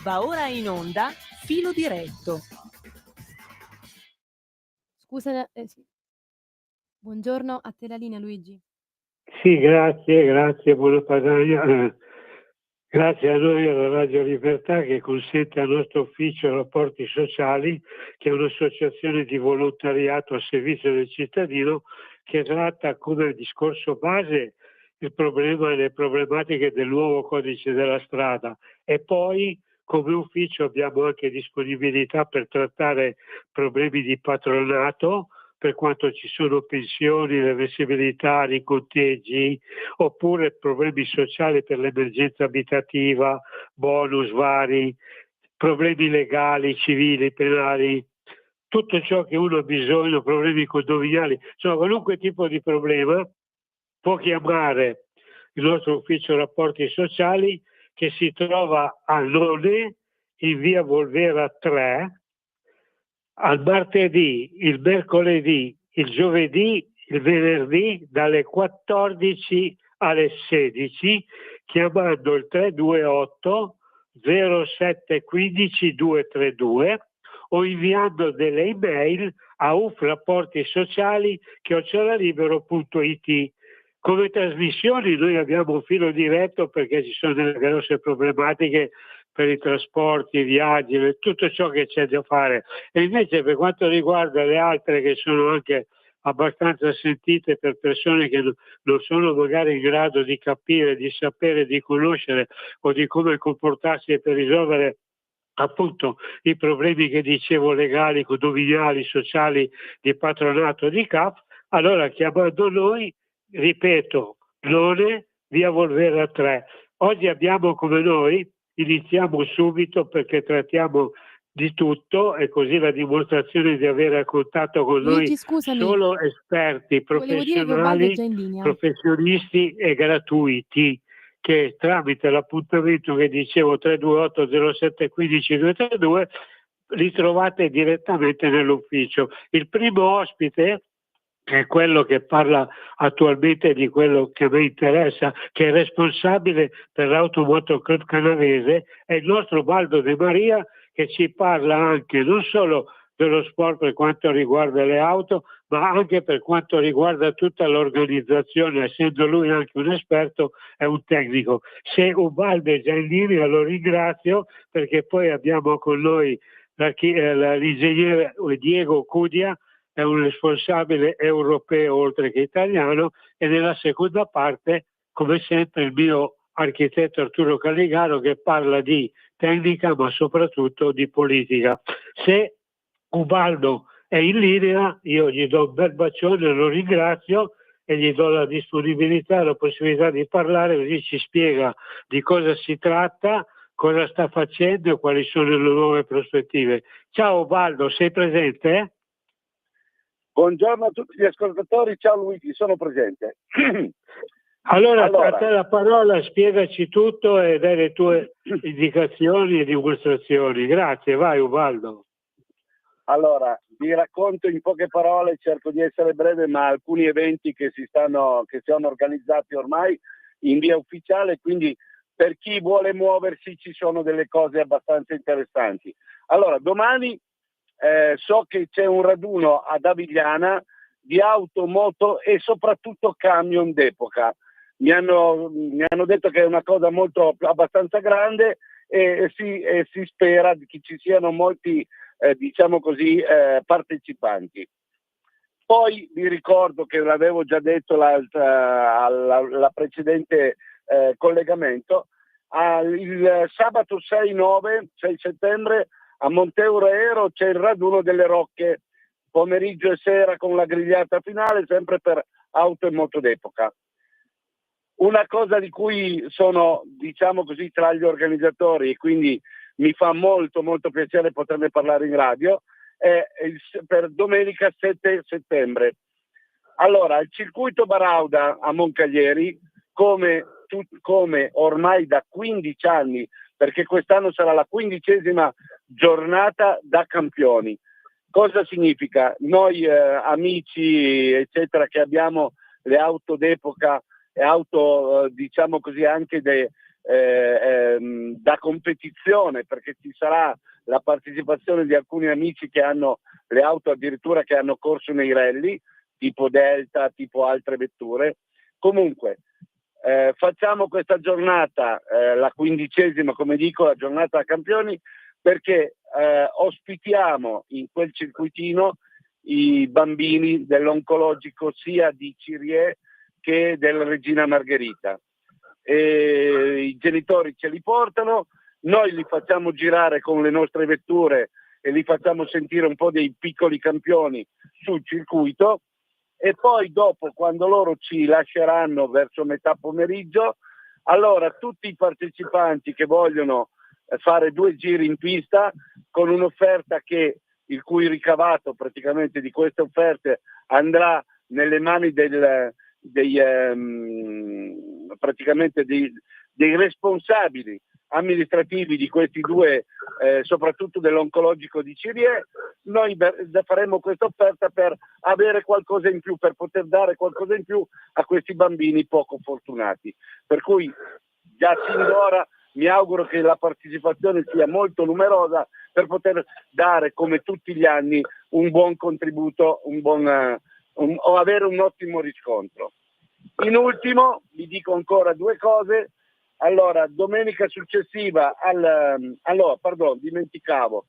Va ora in onda Filo Diretto. Scusa, sì. Buongiorno, a te la linea, Luigi. Sì, grazie, buona Padania. Grazie a noi alla Radio Libertà che consente al nostro ufficio rapporti sociali, che è un'associazione di volontariato a servizio del cittadino che tratta come discorso base il problema e le problematiche del nuovo codice della strada, e poi come ufficio abbiamo anche disponibilità per trattare problemi di patronato, per quanto ci sono pensioni, reversibilità, riconteggi, oppure problemi sociali per l'emergenza abitativa, bonus vari, problemi legali, civili, penali, tutto ciò che uno ha bisogno, problemi condominiali, insomma qualunque tipo di problema può chiamare il nostro ufficio rapporti sociali, che si trova a None in via Volvera 3, al martedì, il mercoledì, il giovedì, il venerdì dalle 14 alle 16, chiamando il 328 0715 232 o inviando delle email a ufrapportisociali@libero.it. Come trasmissioni noi abbiamo un filo diretto perché ci sono delle grosse problematiche per i trasporti, i viaggi, tutto ciò che c'è da fare. E invece per quanto riguarda le altre, che sono anche abbastanza sentite per persone che non sono magari in grado di capire, di sapere, di conoscere o di come comportarsi per risolvere appunto i problemi che dicevo legali, condominiali, sociali, di patronato, di CAF, allora chiamando noi, ripeto, None, via Volvera 3. Oggi abbiamo come noi, iniziamo subito perché trattiamo di tutto, e così la dimostrazione di aver raccontato con Luigi, noi scusami, solo esperti, volevo dire che Ubaldo è professionali, già in linea. professionisti e gratuiti, che tramite l'appuntamento che dicevo 328 0715 232 li trovate direttamente nell'ufficio. Il primo ospite, che è quello che parla attualmente di quello che mi interessa, che è responsabile per l'Automoto Club Canavese, è il nostro Baldo De Maria, che ci parla anche non solo dello sport per quanto riguarda le auto, ma anche per quanto riguarda tutta l'organizzazione, essendo lui anche un esperto e un tecnico. Se Ubaldo è già in linea lo ringrazio, perché poi abbiamo con noi l'ingegnere Diego Cudia, è un responsabile europeo oltre che italiano, e nella seconda parte, come sempre, il mio architetto Arturo Caligaro, che parla di tecnica ma soprattutto di politica. Se Ubaldo è in linea, io gli do un bel bacione, lo ringrazio e gli do la disponibilità, la possibilità di parlare, così ci spiega di cosa si tratta, cosa sta facendo e quali sono le nuove prospettive. Ciao Ubaldo, sei presente? Buongiorno a tutti gli ascoltatori, ciao Luigi, sono presente. Allora, a te la parola, spiegaci tutto e dai le tue indicazioni e dimostrazioni. Grazie, vai Ubaldo. Allora, vi racconto in poche parole, cerco di essere breve, ma alcuni eventi che si sono organizzati ormai in via ufficiale, quindi per chi vuole muoversi ci sono delle cose abbastanza interessanti. Allora, domani so che c'è un raduno ad Avigliana di auto, moto e soprattutto camion d'epoca. Mi hanno detto che è una cosa abbastanza grande e si spera che ci siano molti partecipanti. Poi vi ricordo che l'avevo già detto alla precedente collegamento, il sabato 6 settembre a Monteuro c'è il raduno delle Rocche, pomeriggio e sera con la grigliata finale, sempre per auto e moto d'epoca. Una cosa di cui sono, tra gli organizzatori, e quindi mi fa molto molto piacere poterne parlare in radio, è per domenica 7 settembre. Allora, il circuito Barauda a Moncaglieri, come ormai da 15 anni, perché quest'anno sarà la 15ª giornata da campioni. Cosa significa? Noi amici eccetera che abbiamo le auto d'epoca auto diciamo così anche da competizione, perché ci sarà la partecipazione di alcuni amici che hanno le auto addirittura che hanno corso nei rally, tipo Delta, tipo altre vetture. Comunque facciamo questa giornata, la 15ª, come dico, la giornata da campioni, perché ospitiamo in quel circuitino i bambini dell'oncologico sia di Cirie che del Regina Margherita. I genitori ce li portano, noi li facciamo girare con le nostre vetture e li facciamo sentire un po' dei piccoli campioni sul circuito, e poi dopo, quando loro ci lasceranno verso metà pomeriggio, allora tutti i partecipanti che vogliono fare 2 giri in pista con un'offerta il cui ricavato praticamente di queste offerte andrà nelle mani praticamente dei responsabili amministrativi di questi 2, soprattutto dell'oncologico di Cirie. Noi faremo questa offerta per avere qualcosa in più, per poter dare qualcosa in più a questi bambini poco fortunati. Per cui già sin d'ora mi auguro che la partecipazione sia molto numerosa per poter dare, come tutti gli anni, un buon contributo, o avere un ottimo riscontro. In ultimo vi dico ancora 2 cose. Allora, domenica successiva dimenticavo,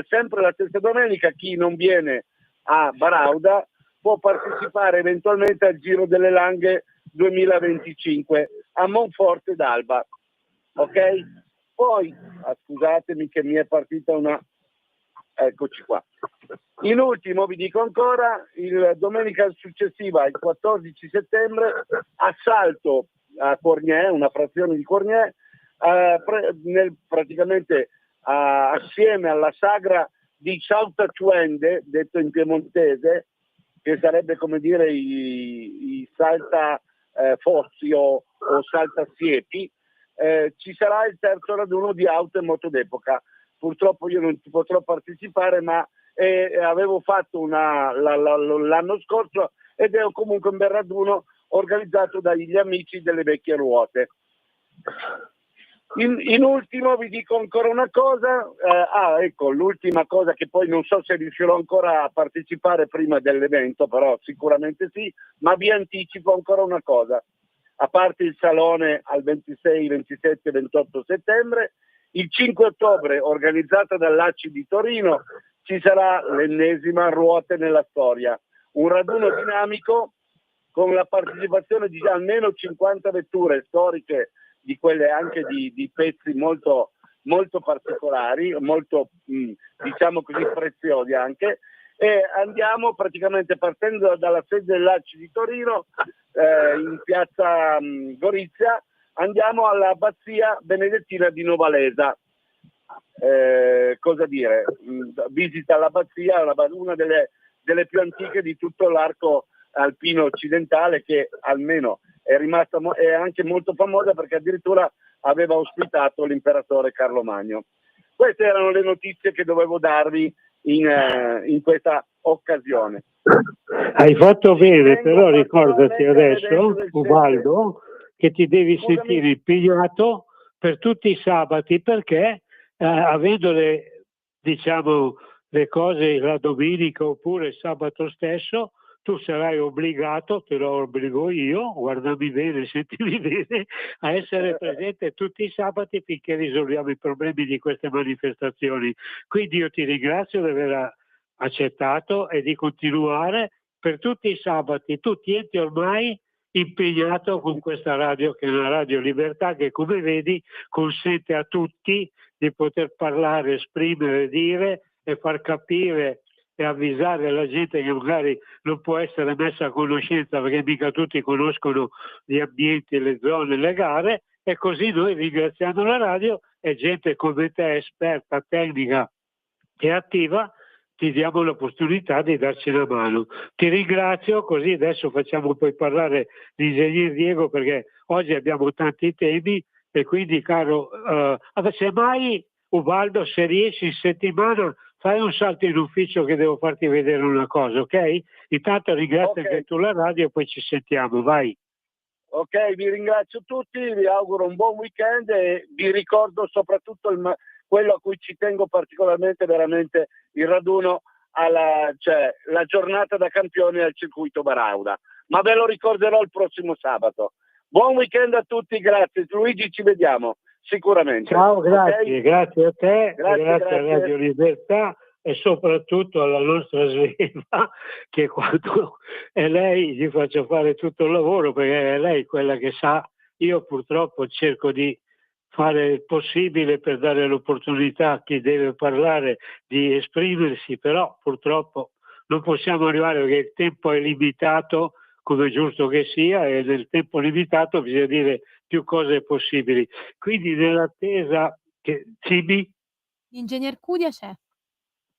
sempre la stessa domenica chi non viene a Barauda può partecipare eventualmente al Giro delle Langhe 2025 a Monforte d'Alba. Ok? Poi, scusatemi che mi è partita eccoci qua. In ultimo vi dico ancora, domenica successiva, il 14 settembre, assalto a Cornier, una frazione di Cornier, praticamente assieme alla sagra di Saltatuende, detto in piemontese, che sarebbe come dire i salta fossi o saltasiepi, ci sarà il terzo raduno di auto e moto d'epoca. Purtroppo io non potrò partecipare, ma avevo fatto l'anno scorso, ed è comunque un bel raduno organizzato dagli amici delle vecchie ruote. In ultimo vi dico ancora una cosa, ecco, l'ultima cosa, che poi non so se riuscirò ancora a partecipare prima dell'evento, però sicuramente sì, ma vi anticipo ancora una cosa. A parte il salone al 26, 27 e 28 settembre, il 5 ottobre, organizzata dall'ACI di Torino, ci sarà l'ennesima Ruote nella Storia, un raduno dinamico con la partecipazione di almeno 50 vetture storiche, di quelle anche di pezzi molto, molto particolari, molto diciamo così preziosi anche, e andiamo praticamente partendo dalla sede dell'ACI di Torino, in piazza Gorizia, andiamo all'abbazia benedettina di Novalesa. Cosa dire? Visita l'abbazia, una delle più antiche di tutto l'arco alpino occidentale, che almeno è anche molto famosa perché addirittura aveva ospitato l'imperatore Carlo Magno. Queste erano le notizie che dovevo darvi in questa occasione. Hai fatto bene, però ricordati adesso, Ubaldo, che ti devi sentire impegnato per tutti i sabati, perché avendo le cose la domenica oppure il sabato stesso, tu sarai obbligato, te lo obbligo io, guardami bene, sentimi bene, a essere presente tutti i sabati finché risolviamo i problemi di queste manifestazioni. Quindi io ti ringrazio di aver accettato e di continuare per tutti i sabati. Tu tienti ormai impegnato con questa radio, che è una radio Libertà, che come vedi consente a tutti di poter parlare, esprimere, dire e far capire e avvisare la gente che magari non può essere messa a conoscenza, perché mica tutti conoscono gli ambienti, le zone, le gare, e così noi, ringraziando la radio e gente come te, esperta, tecnica e attiva, ti diamo l'opportunità di darci una mano. Ti ringrazio, così adesso facciamo poi parlare l'ingegner Diego, perché oggi abbiamo tanti temi, e quindi caro, semmai Ubaldo, se riesci in settimana fai un salto in ufficio che devo farti vedere una cosa, ok? Intanto ringrazio anche tu la radio e poi ci sentiamo, vai. Ok, vi ringrazio tutti, vi auguro un buon weekend e vi ricordo soprattutto quello a cui ci tengo particolarmente, veramente il raduno, cioè la giornata da campioni al circuito Barauda. Ma ve lo ricorderò il prossimo sabato. Buon weekend a tutti, grazie. Luigi, ci vediamo sicuramente. Ciao, grazie, Okay? grazie a te, Grazie. a Radio Libertà e soprattutto alla nostra Sveva, che quando è lei gli faccio fare tutto il lavoro, perché è lei quella che sa. Io purtroppo cerco di fare il possibile per dare l'opportunità a chi deve parlare di esprimersi, però purtroppo non possiamo arrivare perché il tempo è limitato, come è giusto che sia, e nel tempo limitato bisogna dire più cose possibili. Quindi nell'attesa che Cibi L'ingegner Cudia c'è.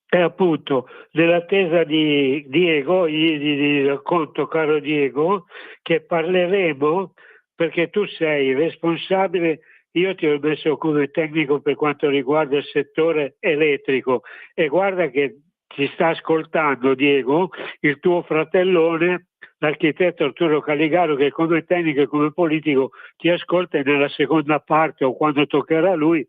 è appunto nell'attesa di Diego, gli racconto, caro Diego, che parleremo perché tu sei responsabile. Io ti ho messo come tecnico per quanto riguarda il settore elettrico e guarda che ci sta ascoltando Diego, il tuo fratellone, l'architetto Arturo Caligaro, che come tecnico e come politico ti ascolta e nella seconda parte o quando toccherà a lui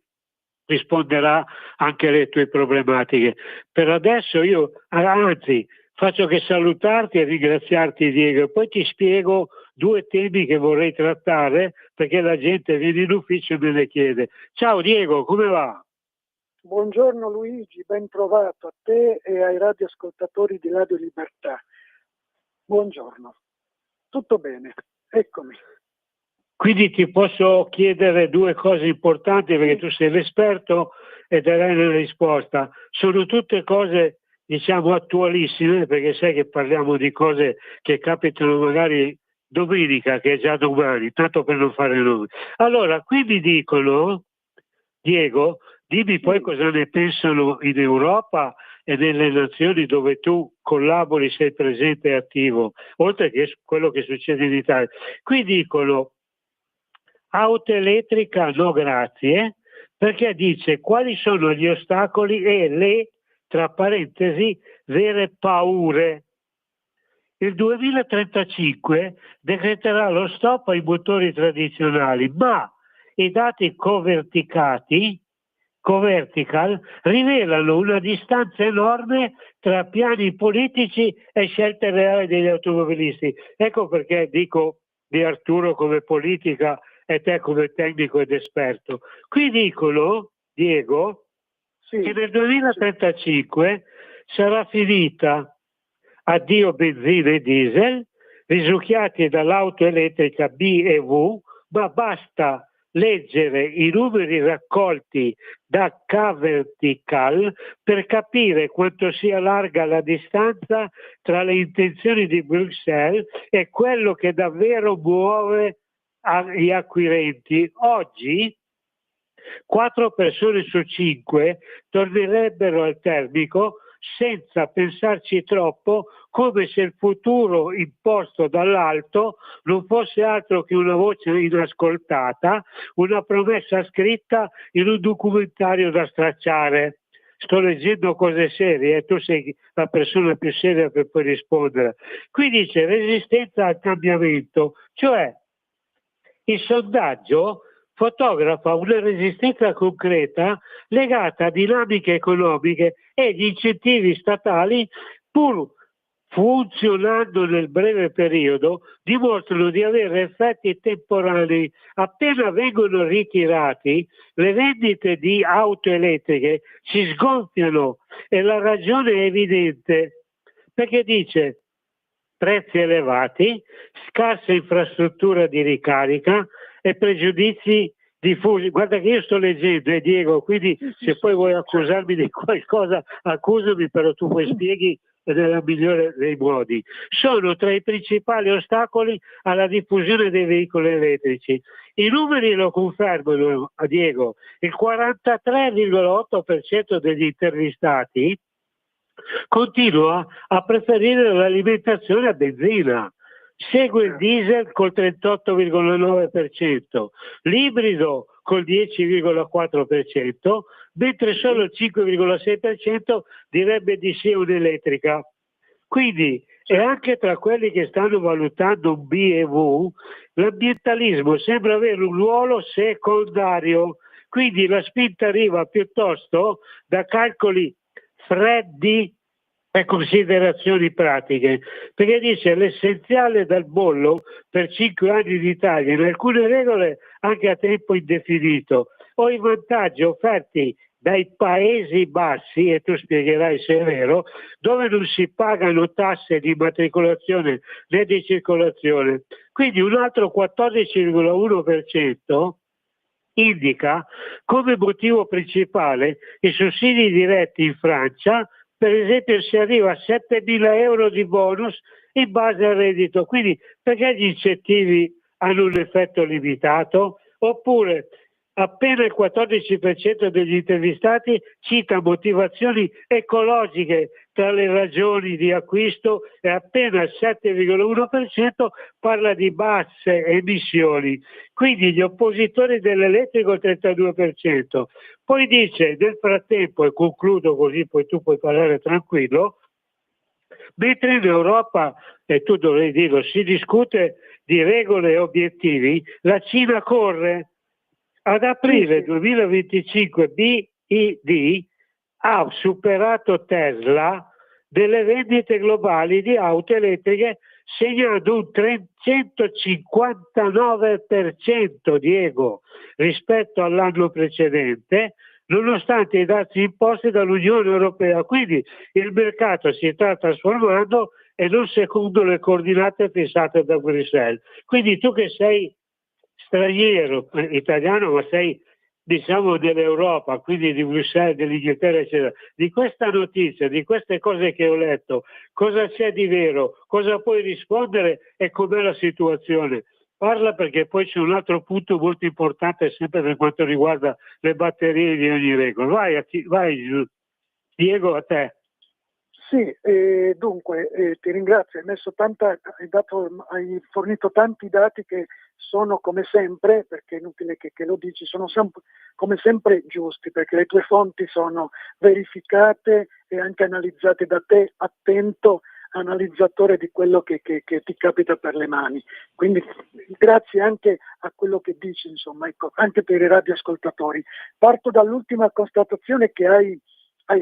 risponderà anche alle tue problematiche. Per adesso io anzi faccio che salutarti e ringraziarti Diego e poi ti spiego due temi che vorrei trattare perché la gente viene in ufficio e me ne chiede. Ciao Diego, come va? Buongiorno Luigi, ben trovato a te e ai radioascoltatori di Radio Libertà. Buongiorno, tutto bene, eccomi. Quindi ti posso chiedere due cose importanti perché tu sei l'esperto e darai la risposta. Sono tutte cose, diciamo, attualissime perché sai che parliamo di cose che capitano magari domenica, che è già domani, tanto per non fare nomi. Allora, qui mi dicono, Diego, dimmi poi cosa ne pensano in Europa e nelle nazioni dove tu collabori, sei presente e attivo, oltre che quello che succede in Italia. Qui dicono auto elettrica no grazie, perché dice quali sono gli ostacoli e le, tra parentesi, vere paure. Il 2035 decreterà lo stop ai motori tradizionali, ma i dati covertical rivelano una distanza enorme tra piani politici e scelte reali degli automobilisti. Ecco perché dico di Arturo come politica e te come tecnico ed esperto. Qui dicono, Diego, che nel 2035 sarà finita, addio benzina e diesel, risucchiati dall'auto elettrica B e V, ma basta leggere i numeri raccolti da K-Vertical per capire quanto sia larga la distanza tra le intenzioni di Bruxelles e quello che davvero muove gli acquirenti. Oggi 4 persone su 5 tornerebbero al termico senza pensarci troppo, come se il futuro imposto dall'alto non fosse altro che una voce inascoltata, una promessa scritta in un documentario da stracciare. Sto leggendo cose serie, tu sei la persona più seria per poi rispondere. Qui dice resistenza al cambiamento, cioè il sondaggio fotografa una resistenza concreta legata a dinamiche economiche e gli incentivi statali, pur funzionando nel breve periodo, dimostrano di avere effetti temporanei. Appena vengono ritirati, le vendite di auto elettriche si sgonfiano e la ragione è evidente, perché dice prezzi elevati, scarsa infrastruttura di ricarica e pregiudizi diffusi. Guarda che io sto leggendo, Diego, quindi se poi vuoi accusarmi di qualcosa, accusami, però tu poi spieghi nel migliore dei modi. Sono tra i principali ostacoli alla diffusione dei veicoli elettrici. I numeri lo confermano, Diego, il 43,8% degli intervistati continua a preferire l'alimentazione a benzina, segue il diesel col 38,9%, l'ibrido col 10,4%, mentre solo il 5,6% direbbe di sì un'elettrica. Quindi E anche tra quelli che stanno valutando un B e V, l'ambientalismo sembra avere un ruolo secondario, quindi la spinta arriva piuttosto da calcoli freddi e considerazioni pratiche, perché dice l'essenziale dal bollo per 5 anni d'Italia, in alcune regole anche a tempo indefinito, o i vantaggi offerti dai Paesi Bassi, e tu spiegherai se è vero, dove non si pagano tasse di immatricolazione né di circolazione. Quindi un altro 14,1% indica come motivo principale i sussidi diretti in Francia. Per esempio si arriva a 7.000 euro di bonus in base al reddito, quindi perché gli incentivi hanno un effetto limitato? Oppure appena il 14% degli intervistati cita motivazioni ecologiche tra le ragioni di acquisto e appena il 7,1% parla di basse emissioni. Quindi gli oppositori dell'elettrico il 32%. Poi dice nel frattempo, e concludo così poi tu puoi parlare tranquillo, mentre in Europa, e tu dovrei dirlo, si discute di regole e obiettivi, la Cina corre. Ad aprile 2025 BYD ha superato Tesla delle vendite globali di auto elettriche, segnando un 359%, Diego, rispetto all'anno precedente, nonostante i dazi imposti dall'Unione Europea. Quindi il mercato si sta trasformando e non secondo le coordinate fissate da Bruxelles. Quindi tu che sei straniero, italiano, ma sei diciamo dell'Europa, quindi di Bruxelles, dell'Inghilterra, eccetera, di questa notizia, di queste cose che ho letto, cosa c'è di vero, cosa puoi rispondere e com'è la situazione? Parla, perché poi c'è un altro punto molto importante sempre per quanto riguarda le batterie di ogni regola. Vai Diego, a te. Sì, dunque ti ringrazio, hai fornito tanti dati che sono come sempre, perché è inutile che lo dici, sono sempre, come sempre giusti, perché le tue fonti sono verificate e anche analizzate da te, attento analizzatore di quello che ti capita per le mani. Quindi grazie anche a quello che dici, insomma, ecco, anche per i radioascoltatori. Parto dall'ultima constatazione che hai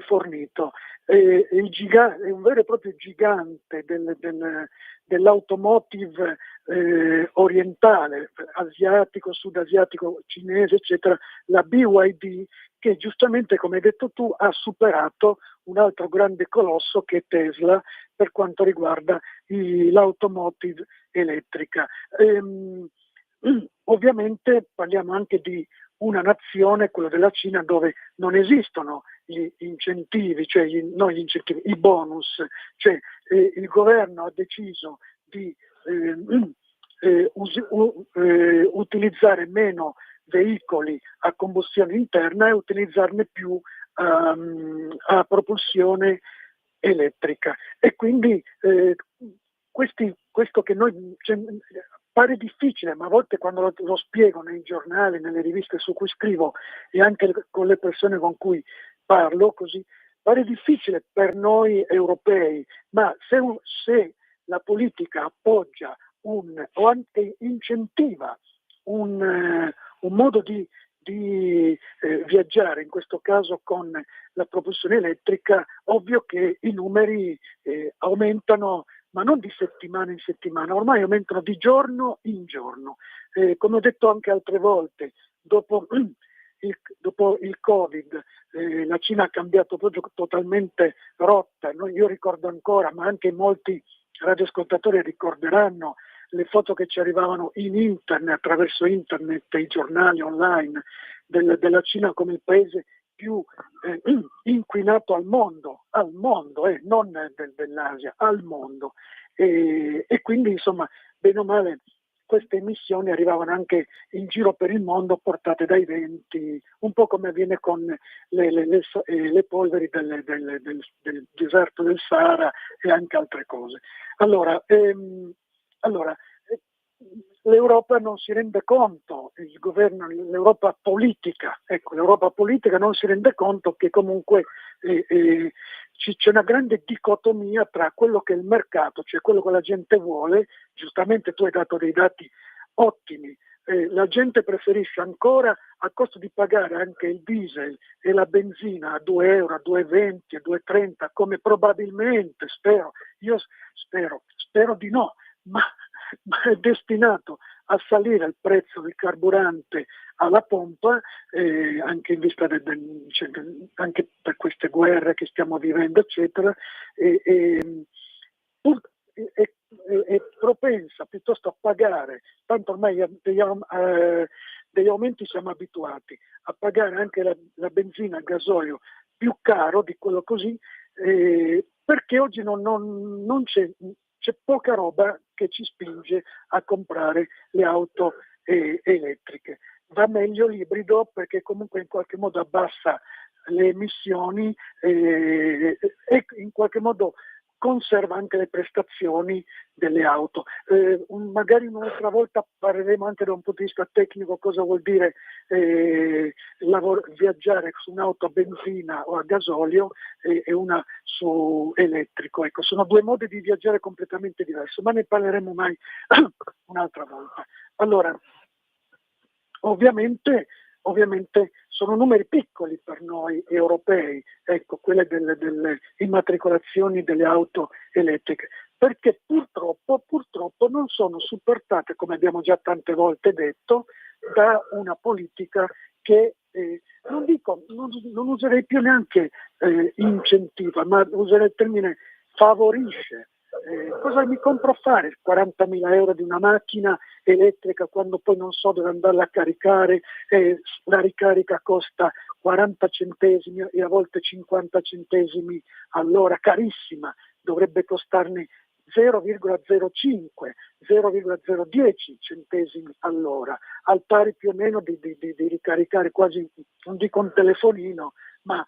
fornito. È un vero e proprio gigante dell'automotive orientale, asiatico, sudasiatico, cinese, eccetera, la BYD, che giustamente, come hai detto tu, ha superato un altro grande colosso che è Tesla per quanto riguarda l'automotive elettrica. Ovviamente parliamo anche di una nazione, quella della Cina, dove non esistono gli incentivi, cioè i bonus, cioè il governo ha deciso di utilizzare meno veicoli a combustione interna e utilizzarne più a propulsione elettrica. E quindi questo che noi pare difficile, ma a volte quando lo spiego nei giornali, nelle riviste su cui scrivo e anche con le persone con cui parlo, così pare difficile per noi europei, ma se la politica appoggia o anche incentiva un modo di viaggiare, in questo caso con la propulsione elettrica, ovvio che i numeri aumentano, ma non di settimana in settimana, ormai aumentano di giorno in giorno. Come ho detto anche altre volte, dopo il Covid, la Cina ha cambiato proprio totalmente rotta. Io ricordo ancora, ma anche molti radioascoltatori ricorderanno le foto che ci arrivavano in internet, attraverso internet, i giornali online, della Cina come il paese più inquinato al mondo, non dell'Asia, al mondo. E quindi, insomma, bene o male, queste emissioni arrivavano anche in giro per il mondo portate dai venti, un po' come avviene con le polveri del deserto del Sahara e anche altre cose. Allora, l'Europa non si rende conto, il governo, l'Europa politica non si rende conto che comunque c'è una grande dicotomia tra quello che è il mercato, cioè quello che la gente vuole. Giustamente tu hai dato dei dati ottimi. La gente preferisce ancora, a costo di pagare anche il diesel e la benzina a 2 euro, a 2,20, a 2,30, come probabilmente, spero di no, ma è destinato a salire il prezzo del carburante alla pompa, anche in vista anche per queste guerre che stiamo vivendo, eccetera, è propensa piuttosto a pagare, tanto ormai degli aumenti siamo abituati, a pagare anche la benzina, il gasolio più caro di quello così, perché oggi non c'è poca roba che ci spinge a comprare le auto elettriche. Va meglio l'ibrido perché comunque in qualche modo abbassa le emissioni e in qualche modo conserva anche le prestazioni delle auto. Magari un'altra volta parleremo anche da un punto di vista tecnico cosa vuol dire viaggiare su un'auto a benzina o a gasolio e una su elettrico. Ecco, sono due modi di viaggiare completamente diversi, ma ne parleremo mai un'altra volta. Allora, ovviamente sono numeri piccoli per noi europei, ecco, quelle delle immatricolazioni delle auto elettriche, perché purtroppo non sono supportate, come abbiamo già tante volte detto, da una politica che non userei più neanche incentiva, ma userei il termine favorisce. Cosa mi compro a fare? 40.000 euro di una macchina elettrica quando poi non so dove andarla a caricare, la ricarica costa 40 centesimi e a volte 50 centesimi all'ora, carissima, dovrebbe costarne 0,05, 0,010 centesimi all'ora, al pari più o meno di ricaricare quasi, non dico un telefonino, ma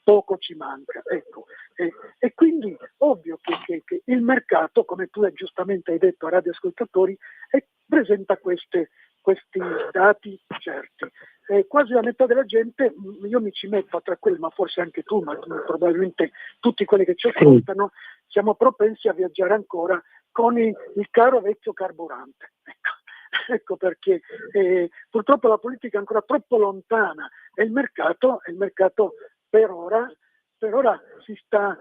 poco ci manca. Ecco. E quindi ovvio che il mercato, come tu giustamente hai detto a radioascoltatori, presenta questi dati certi. Quasi la metà della gente, io mi ci metto tra quelli, ma forse anche tu, ma probabilmente tutti quelli che ci ascoltano, siamo propensi a viaggiare ancora con il caro vecchio carburante. Ecco perché purtroppo la politica è ancora troppo lontana e il mercato per ora si sta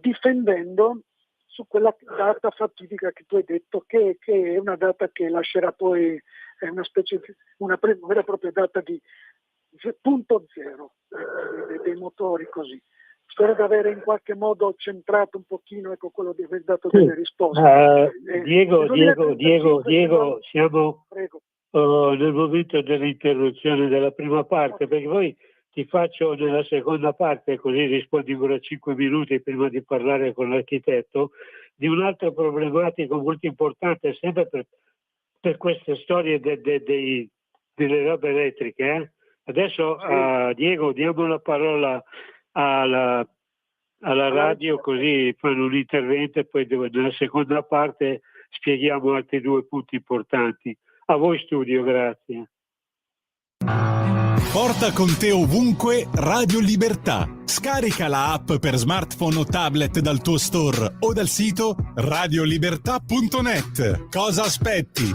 difendendo su quella data fatidica che tu hai detto, che è una data che lascerà poi una specie di una vera e propria data di punto zero dei motori così. Spero di avere in qualche modo centrato un pochino quello di aver dato delle risposte. Diego, siamo nel momento dell'interruzione della prima parte, perché poi ti faccio nella seconda parte, così rispondi ancora 5 minuti prima di parlare con l'architetto, di un'altra problematica molto importante, sempre per queste storie delle robe elettriche. Adesso Diego diamo la parola alla radio, così fanno un intervento e poi nella seconda parte spieghiamo altri 2 punti importanti. A voi studio, grazie. Porta con te ovunque Radio Libertà. Scarica la app per smartphone o tablet dal tuo store o dal sito radiolibertà.net. Cosa aspetti?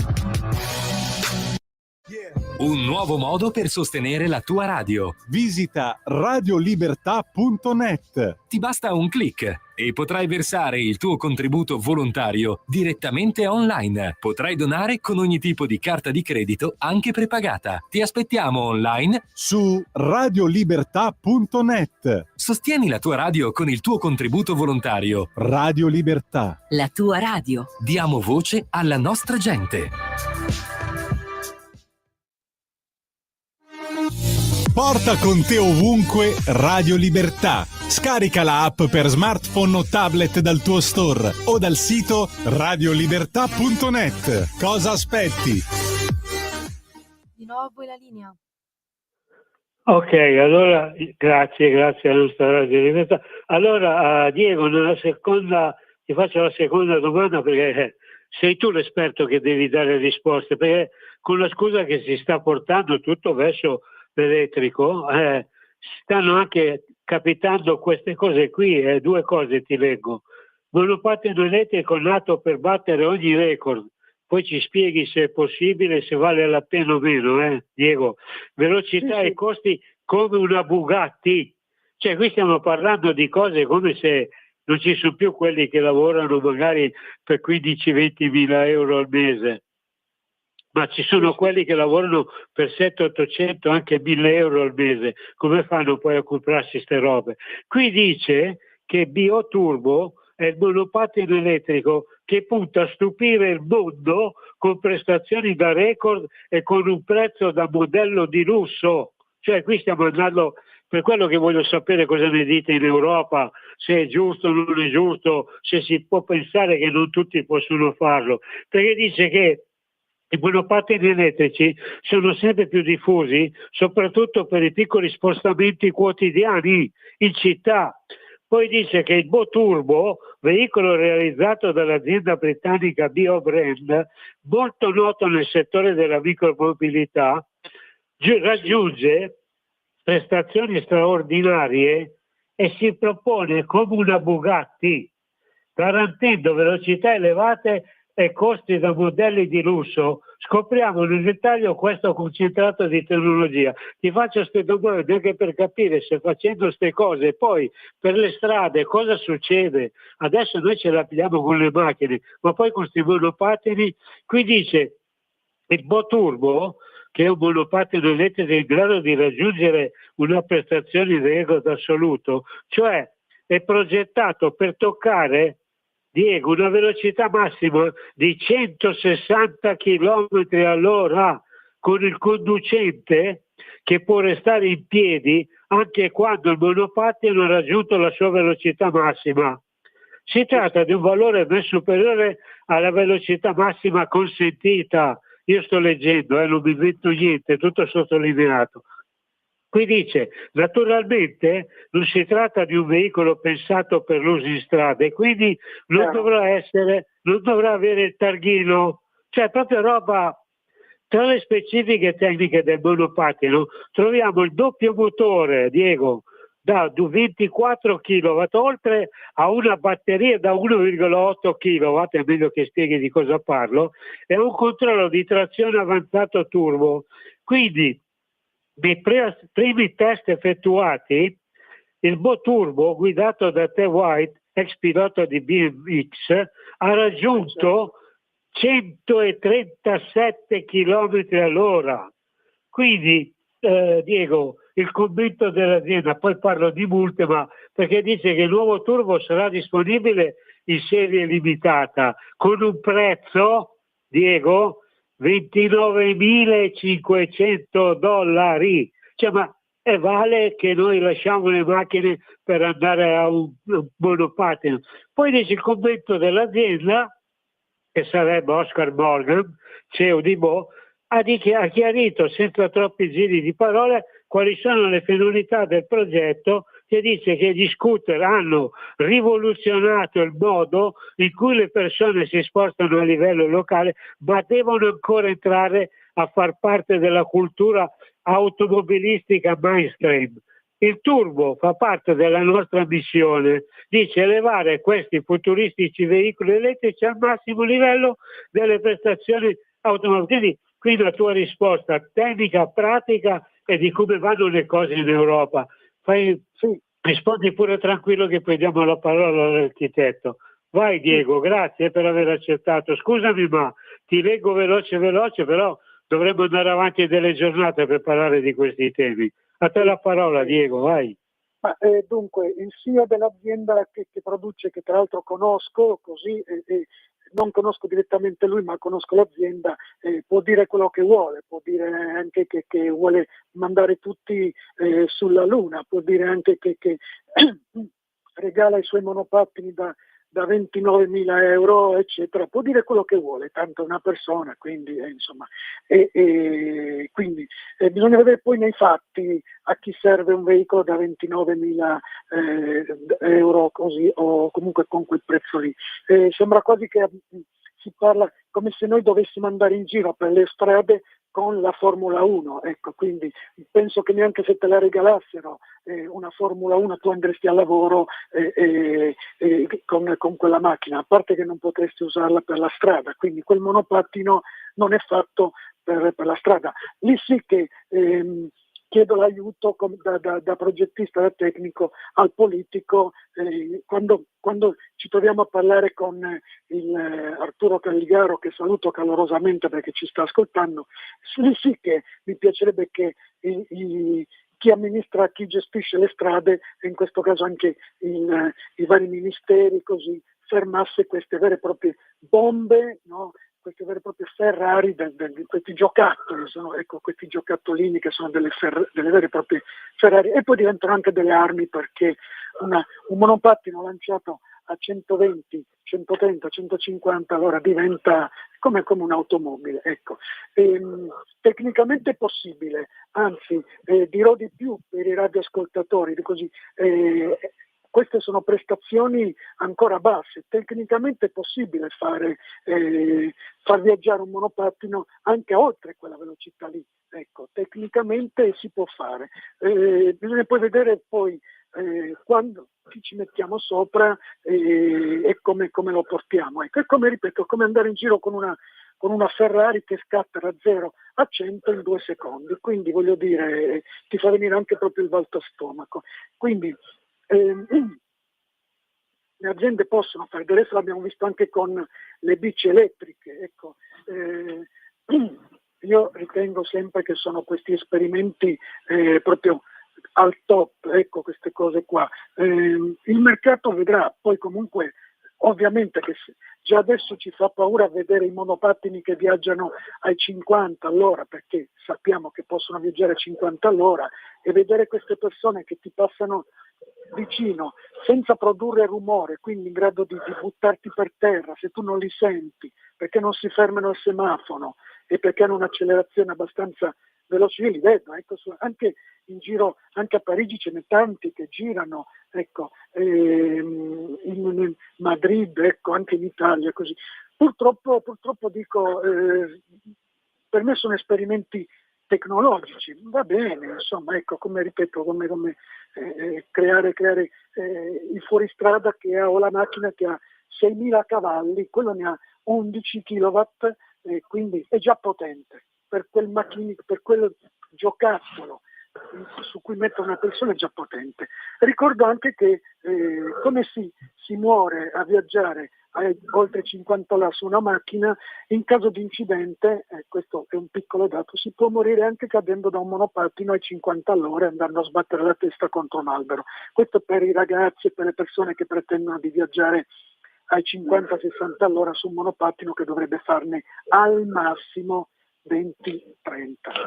Un nuovo modo per sostenere la tua radio. Visita radiolibertà.net. Ti basta un click e potrai versare il tuo contributo volontario direttamente online. Potrai donare con ogni tipo di carta di credito, anche prepagata. Ti aspettiamo online su radiolibertà.net. Sostieni la tua radio con il tuo contributo volontario. Radio Libertà. La tua radio. Diamo voce alla nostra gente. Porta con te ovunque Radio Libertà. Scarica la app per smartphone o tablet dal tuo store o dal sito radiolibertà.net. Cosa aspetti? Di nuovo a voi la linea. Ok, allora grazie alla nostra Radio Libertà. Allora Diego, ti faccio la seconda domanda, perché sei tu l'esperto che devi dare risposte, perché con la scusa che si sta portando tutto verso l'elettrico, stanno anche capitando queste cose qui, due cose ti leggo. Monopattino elettrico nato per battere ogni record, poi ci spieghi se è possibile, se vale la pena o meno, Diego. Velocità Sì. e costi come una Bugatti, cioè qui stiamo parlando di cose come se non ci sono più quelli che lavorano magari per 15-20 mila euro al mese, ma ci sono quelli che lavorano per 700-800, anche 1000 euro al mese. Come fanno poi a comprarsi queste robe? Qui dice che Bioturbo è il monopattino elettrico che punta a stupire il mondo con prestazioni da record e con un prezzo da modello di lusso. Cioè qui stiamo andando, per quello che voglio sapere cosa ne dite in Europa, se è giusto o non è giusto, se si può pensare che non tutti possono farlo, perché dice che i monopattini elettrici sono sempre più diffusi, soprattutto per i piccoli spostamenti quotidiani in città. Poi dice che il Boturbo, veicolo realizzato dall'azienda britannica BioBrand, molto noto nel settore della micromobilità, raggiunge prestazioni straordinarie e si propone come una Bugatti, garantendo velocità elevate e costi da modelli di lusso. Scopriamo nel dettaglio questo concentrato di tecnologia. Ti faccio queste domande anche per capire se facendo queste cose poi per le strade cosa succede. Adesso noi ce la pigliamo con le macchine, ma poi con questi monopattini. Qui dice il Boturbo, che è un monopattino elettrico in grado di raggiungere una prestazione di record assoluto, cioè è progettato per toccare, Diego, una velocità massima di 160 km all'ora con il conducente che può restare in piedi anche quando il monopattino ha raggiunto la sua velocità massima. Si tratta di un valore ben superiore alla velocità massima consentita. Io sto leggendo, non mi invento niente, tutto sottolineato. Qui dice, naturalmente non si tratta di un veicolo pensato per l'uso in strada e quindi non dovrà avere il targhino, cioè proprio roba. Tra le specifiche tecniche del monopattino troviamo il doppio motore, Diego, da 24 kW, oltre a una batteria da 1,8 kW, è meglio che spieghi di cosa parlo, e un controllo di trazione avanzato turbo. Quindi, nei primi test effettuati, il Boturbo, guidato da T. White, ex pilota di BMX, ha raggiunto 137 km all'ora. Quindi, Diego, il commento dell'azienda, poi parlo di multe, ma perché dice che il nuovo turbo sarà disponibile in serie limitata con un prezzo, Diego, $29.500. Cioè, ma vale che noi lasciamo le macchine per andare a un monopattino. Poi dice il commento dell'azienda, che sarebbe Oscar Morgan, CEO di Bo, ha chiarito senza troppi giri di parole quali sono le finalità del progetto, che dice che gli scooter hanno rivoluzionato il modo in cui le persone si spostano a livello locale, ma devono ancora entrare a far parte della cultura automobilistica mainstream. Il turbo fa parte della nostra missione, dice elevare questi futuristici veicoli elettrici al massimo livello delle prestazioni automobilistiche. Quindi la tua risposta tecnica, pratica e di come vanno le cose in Europa. Rispondi pure tranquillo che poi diamo la parola all'architetto. Vai Diego, grazie per aver accettato. Scusami ma ti leggo veloce, però dovremmo andare avanti delle giornate per parlare di questi temi. A te la parola Diego, vai. Dunque, il CEO dell'azienda che produce, che tra l'altro conosco, così non conosco direttamente lui, ma conosco l'azienda, può dire quello che vuole, può dire anche che vuole mandare tutti sulla Luna, può dire anche che regala i suoi monopattini da 29.000 euro, eccetera, può dire quello che vuole, tanto è una persona, quindi insomma, quindi bisogna vedere poi nei fatti a chi serve un veicolo da 29.000 euro così, o comunque con quel prezzo lì. Sembra quasi che si parla come se noi dovessimo andare in giro per le strade con la Formula 1, ecco, quindi penso che neanche se te la regalassero una Formula 1 tu andresti al lavoro con quella macchina, a parte che non potresti usarla per la strada, quindi quel monopattino non è fatto per la strada. Lì sì che chiedo l'aiuto da progettista, da tecnico al politico, quando ci troviamo a parlare con Arturo Calligaro, che saluto calorosamente perché ci sta ascoltando. Lì sì che mi piacerebbe che chi amministra, chi gestisce le strade, e in questo caso anche i vari ministeri, così fermasse queste vere e proprie bombe, no? Queste vere e proprie Ferrari, questi giocattoli, questi giocattolini che sono delle vere e proprie Ferrari, e poi diventano anche delle armi, perché un monopattino lanciato a 120, 130, 150 all'ora diventa come un'automobile. Ecco. Tecnicamente è possibile, anzi dirò di più per i radioascoltatori, così. Queste sono prestazioni ancora basse, tecnicamente è possibile far viaggiare un monopattino anche oltre quella velocità lì, ecco, tecnicamente si può fare, bisogna poi vedere quando ci mettiamo sopra e come lo portiamo, ecco. E come ripeto, come andare in giro con una Ferrari che scatta da 0 a 100 in 2 secondi, quindi voglio dire, ti fa venire anche proprio il volto a stomaco, quindi le aziende possono fare, adesso l'abbiamo visto anche con le bici elettriche, ecco. Io ritengo sempre che sono questi esperimenti proprio al top, ecco, queste cose qua. Il mercato vedrà, poi comunque ovviamente che già adesso ci fa paura vedere i monopattini che viaggiano ai 50 all'ora, perché sappiamo che possono viaggiare a 50 all'ora, e vedere queste persone che ti passano vicino senza produrre rumore, quindi in grado di buttarti per terra se tu non li senti, perché non si fermano al semaforo e perché hanno un'accelerazione abbastanza veloce. Io li vedo, ecco, anche in giro, anche a Parigi ce n'è tanti che girano, ecco, in Madrid, ecco, anche in Italia, così. Purtroppo dico, per me sono esperimenti tecnologici, va bene, insomma, ecco, come ripeto, come creare il fuoristrada o la macchina che ha 6.000 cavalli, quello ne ha 11 kW, quindi è già potente, per quel giocattolo su cui mettere una persona è già potente. Ricordo anche che come si muore a viaggiare a oltre 50 all'ora su una macchina, in caso di incidente, questo è un piccolo dato, si può morire anche cadendo da un monopattino ai 50 all'ora e andando a sbattere la testa contro un albero. Questo per i ragazzi e per le persone che pretendono di viaggiare ai 50-60 all'ora su un monopattino che dovrebbe farne al massimo 20-30.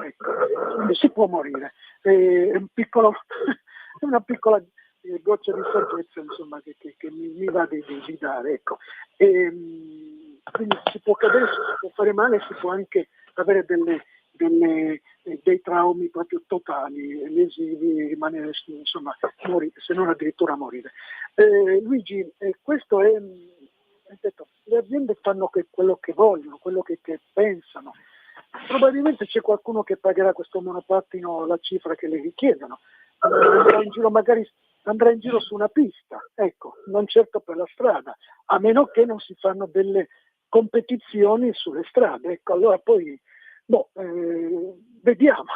Ecco. Quindi si può morire. È una piccola goccia di saggezza, insomma, che mi va di dare, ecco. Quindi si può cadere, si può fare male, si può anche avere dei traumi proprio totali, lesivi, rimanere, insomma, morire, se non addirittura morire. Luigi, questo è, ripeto, le aziende fanno quello che vogliono, quello che pensano. Probabilmente c'è qualcuno che pagherà questo monopattino la cifra che le richiedono, andrà in giro su una pista, ecco, non certo per la strada, a meno che non si fanno delle competizioni sulle strade, ecco, allora poi vediamo.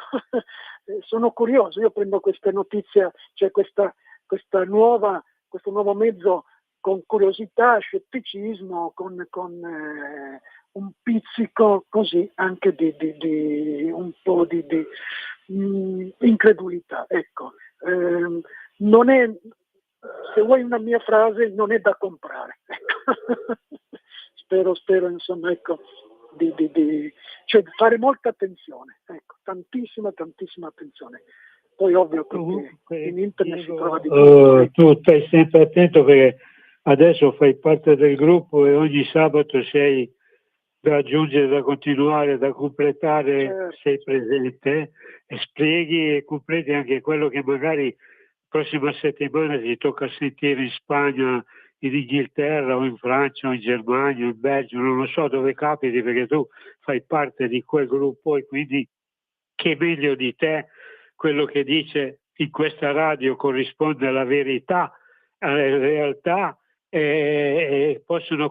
Sono curioso, io prendo queste notizie, cioè questo nuovo mezzo con curiosità, scetticismo, con un pizzico così anche di un po' di incredulità, ecco. Non è, se vuoi una mia frase, non è da comprare, ecco. spero insomma, ecco, cioè fare molta attenzione, ecco, tantissima attenzione. Poi ovvio che in internet si trova di tutto. Tu stai sempre attento, perché adesso fai parte del gruppo e ogni sabato sei da aggiungere, da continuare, da completare, certo. Sei presente e spieghi e completi anche quello che magari prossima settimana ti tocca sentire in Spagna in Inghilterra o in Francia o in Germania o in Belgio, non lo so dove capiti perché tu fai parte di quel gruppo e quindi che meglio di te quello che dice in questa radio corrisponde alla verità, alla realtà e possono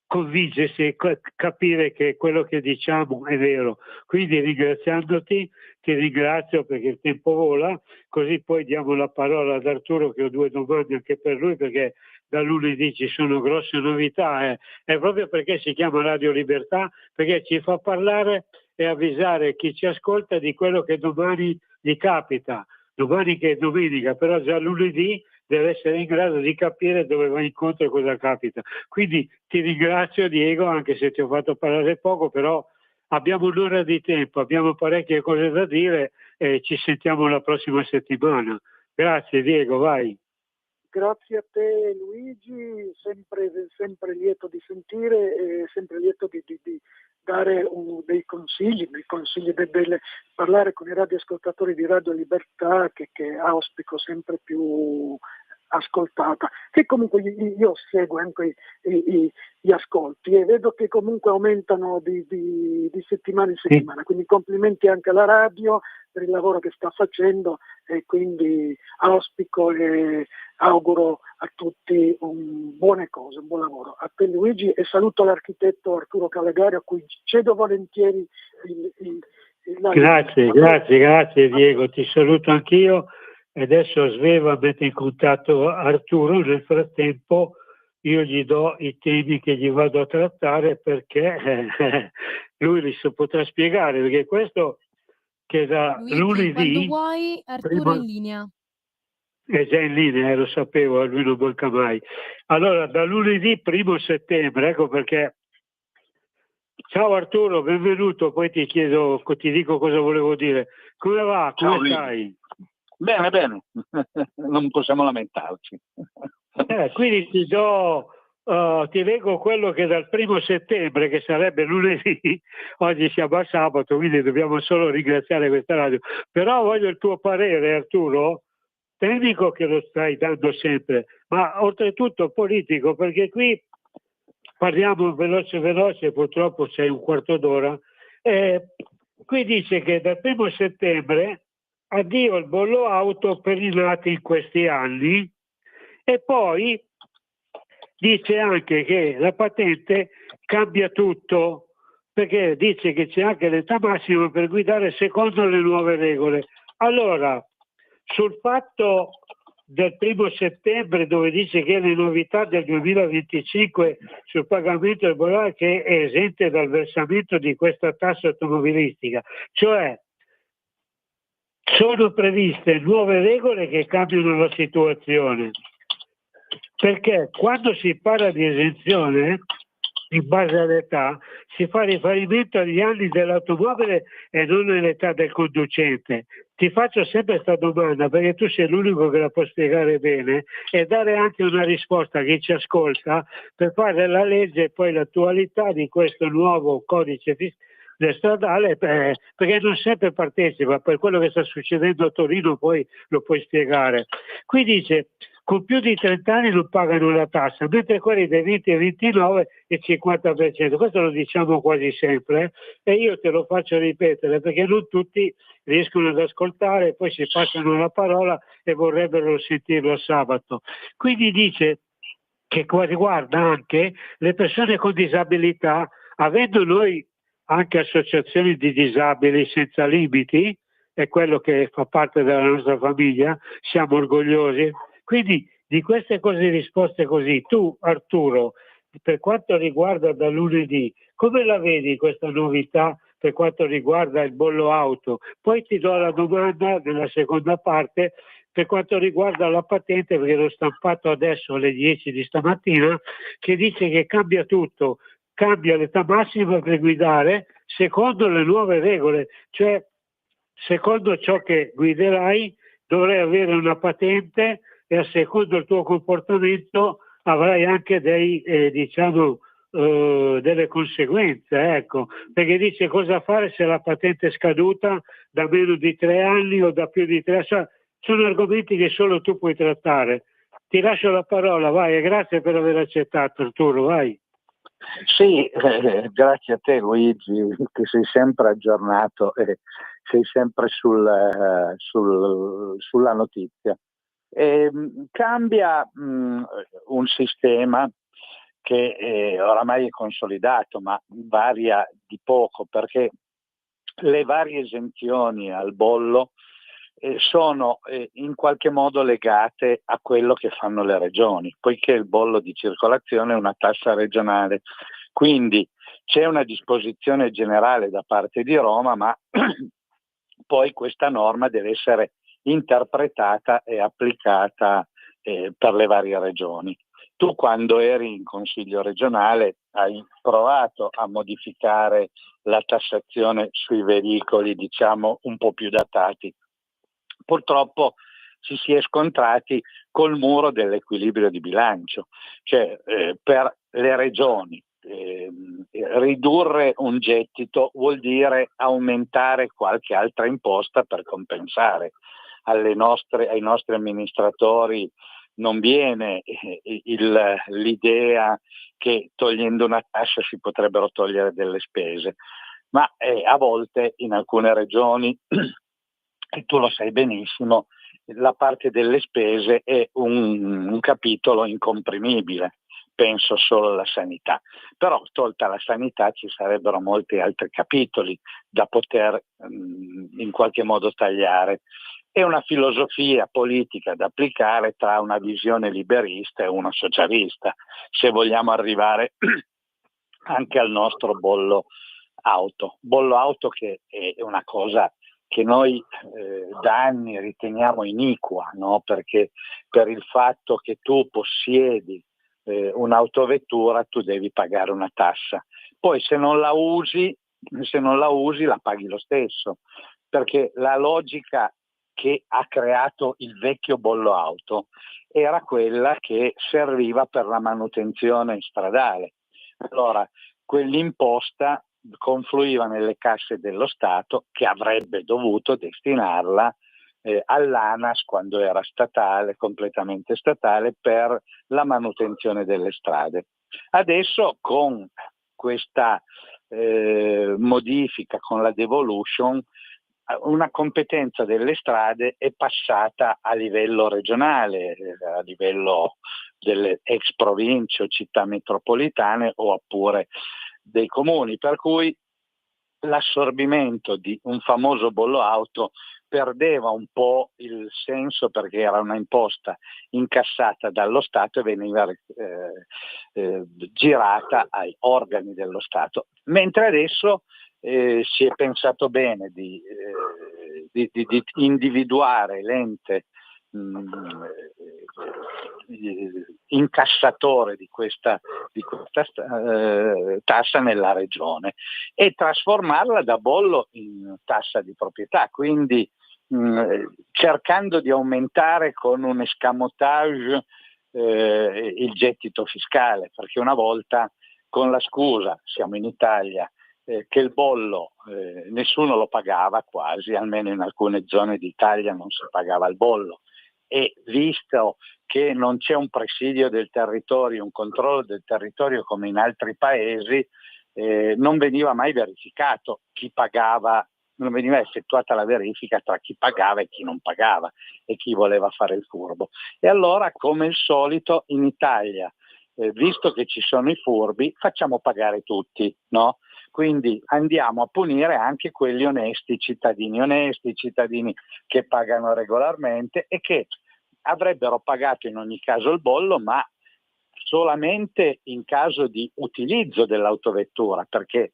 convincersi e capire che quello che diciamo è vero. Quindi ringraziandoti, ti ringrazio perché il tempo vola, così poi diamo la parola ad Arturo che ho 2 domande anche per lui perché da lunedì ci sono grosse novità, è proprio perché si chiama Radio Libertà, perché ci fa parlare e avvisare chi ci ascolta di quello che domani gli capita, domani che è domenica, però già lunedì deve essere in grado di capire dove va incontro e cosa capita. Quindi ti ringrazio Diego, anche se ti ho fatto parlare poco, però abbiamo un'ora di tempo, abbiamo parecchie cose da dire e ci sentiamo la prossima settimana. Grazie Diego, vai. Grazie a te Luigi, sempre lieto di sentire e sempre lieto di dare dei consigli parlare con i radioascoltatori di Radio Libertà che auspico sempre più ascoltata, che comunque io seguo anche gli ascolti e vedo che comunque aumentano di settimana in settimana, quindi complimenti anche alla radio per il lavoro che sta facendo e quindi auspico e auguro a tutti buone cose, un buon lavoro. A te Luigi e saluto l'architetto Arturo Calegari a cui cedo volentieri Grazie Diego, ti saluto anch'io. Adesso Sveva mette in contatto Arturo, nel frattempo io gli do i temi che gli vado a trattare perché lui li potrà spiegare, perché questo che da Luigi, lunedì... quando vuoi, Arturo è in linea. È già in linea, lo sapevo, lui non manca mai. Allora, da lunedì 1 settembre, ecco perché... Ciao Arturo, benvenuto, poi ti dico cosa volevo dire. Come va? Come stai? Bene, non possiamo lamentarci. Quindi ti leggo quello che dal 1 settembre, che sarebbe lunedì, oggi siamo a sabato, quindi dobbiamo solo ringraziare questa radio. Però voglio il tuo parere, Arturo, tecnico che lo stai dando sempre, ma oltretutto politico, perché qui parliamo veloce, purtroppo c'è un quarto d'ora. Qui dice che dal 1 settembre addio il bollo auto per i nati in questi anni e poi dice anche che la patente cambia tutto perché dice che c'è anche l'età massima per guidare secondo le nuove regole. Allora, sul fatto del 1 settembre dove dice che le novità del 2025 sul pagamento del bollo che è esente dal versamento di questa tassa automobilistica, cioè sono previste nuove regole che cambiano la situazione, perché quando si parla di esenzione in base all'età si fa riferimento agli anni dell'automobile e non all'età del conducente. Ti faccio sempre questa domanda perché tu sei l'unico che la può spiegare bene e dare anche una risposta a chi ci ascolta per fare la legge e poi l'attualità di questo nuovo codice stradale perché non sempre partecipa, per quello che sta succedendo a Torino poi lo puoi spiegare. Qui dice con più di 30 anni non pagano la tassa, mentre quelli dei 20 e 29 il 50%. Questo lo diciamo quasi sempre e io te lo faccio ripetere perché non tutti riescono ad ascoltare, poi si passano la parola e vorrebbero sentirlo sabato. Quindi dice che riguarda anche le persone con disabilità, avendo noi anche associazioni di disabili senza limiti, è quello che fa parte della nostra famiglia, siamo orgogliosi. Quindi di queste cose risposte così, tu Arturo, per quanto riguarda da lunedì, come la vedi questa novità per quanto riguarda il bollo auto? Poi ti do la domanda nella seconda parte per quanto riguarda la patente, perché l'ho stampato adesso alle 10 di stamattina, che dice che cambia tutto, cambia l'età massima per guidare secondo le nuove regole, cioè secondo ciò che guiderai dovrai avere una patente e a secondo il tuo comportamento avrai anche delle conseguenze, ecco, perché dice cosa fare se la patente è scaduta da meno di 3 anni o da più di 3 anni, sono argomenti che solo tu puoi trattare. Ti lascio la parola, vai, e grazie per aver accettato Arturo, vai. Sì, grazie a te Luigi, che sei sempre aggiornato e sei sempre sulla notizia. Cambia un sistema che oramai è consolidato, ma varia di poco, perché le varie esenzioni al bollo sono in qualche modo legate a quello che fanno le regioni, poiché il bollo di circolazione è una tassa regionale. Quindi c'è una disposizione generale da parte di Roma, ma poi questa norma deve essere interpretata e applicata per le varie regioni. Tu quando eri in Consiglio regionale hai provato a modificare la tassazione sui veicoli, diciamo, un po' più datati. Purtroppo ci si è scontrati col muro dell'equilibrio di bilancio, cioè per le regioni ridurre un gettito vuol dire aumentare qualche altra imposta per compensare. Ai nostri amministratori non viene l'idea che togliendo una tassa si potrebbero togliere delle spese, ma a volte in alcune regioni, e tu lo sai benissimo, la parte delle spese è un capitolo incomprimibile, penso solo alla sanità, però tolta la sanità ci sarebbero molti altri capitoli da poter in qualche modo tagliare. È una filosofia politica da applicare tra una visione liberista e una socialista, se vogliamo arrivare anche al nostro bollo auto che è una cosa che noi da anni riteniamo iniqua, no? Perché per il fatto che tu possiedi un'autovettura tu devi pagare una tassa, poi se non la usi la paghi lo stesso, perché la logica che ha creato il vecchio bollo auto era quella che serviva per la manutenzione stradale. Allora quell'imposta confluiva nelle casse dello Stato, che avrebbe dovuto destinarla all'ANAS quando era statale, completamente statale, per la manutenzione delle strade. Adesso con questa modifica, con la devolution, una competenza delle strade è passata a livello regionale, a livello delle ex province o città metropolitane o oppure dei comuni, per cui l'assorbimento di un famoso bollo auto perdeva un po' il senso, perché era una imposta incassata dallo Stato e veniva girata ai organi dello Stato, mentre adesso si è pensato bene di individuare l'ente incassatore di questa tassa nella regione e trasformarla da bollo in tassa di proprietà, quindi cercando di aumentare con un escamotage il gettito fiscale, perché una volta, con la scusa, siamo in Italia, che il bollo nessuno lo pagava quasi, almeno in alcune zone d'Italia non si pagava il bollo, e visto che non c'è un presidio del territorio, un controllo del territorio come in altri paesi, non veniva mai verificato chi pagava, non veniva effettuata la verifica tra chi pagava e chi non pagava e chi voleva fare il furbo. E allora, come al solito in Italia, visto che ci sono i furbi, facciamo pagare tutti, no? Quindi andiamo a punire anche quelli onesti, cittadini che pagano regolarmente e che avrebbero pagato in ogni caso il bollo, ma solamente in caso di utilizzo dell'autovettura, perché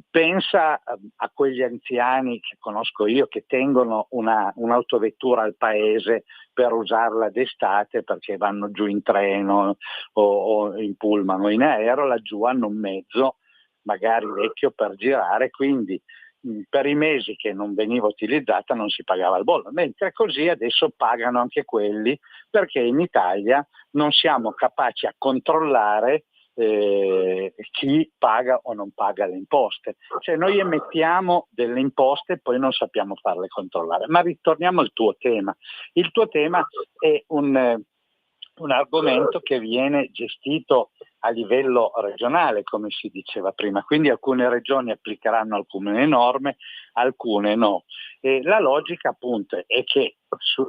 pensa a quegli anziani che conosco io che tengono un'autovettura al paese per usarla d'estate perché vanno giù in treno o in pullman o in aereo, laggiù hanno un mezzo magari vecchio per girare, quindi per i mesi che non veniva utilizzata non si pagava il bollo, mentre così adesso pagano anche quelli, perché in Italia non siamo capaci a controllare chi paga o non paga le imposte, cioè noi emettiamo delle imposte e poi non sappiamo farle controllare. Ma ritorniamo al tuo tema. Il tuo tema è un argomento che viene gestito a livello regionale, come si diceva prima, quindi alcune regioni applicheranno alcune norme, alcune no. E la logica appunto è che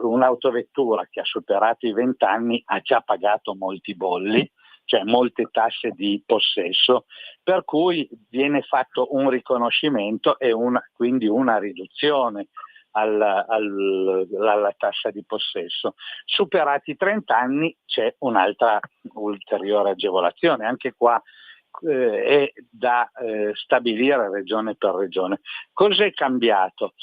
un'autovettura che ha superato i 20 anni ha già pagato molti bolli, cioè molte tasse di possesso, per cui viene fatto un riconoscimento e quindi una riduzione alla tassa di possesso. Superati i 30 anni c'è un'altra ulteriore agevolazione, anche qua è da stabilire regione per regione. Cos'è cambiato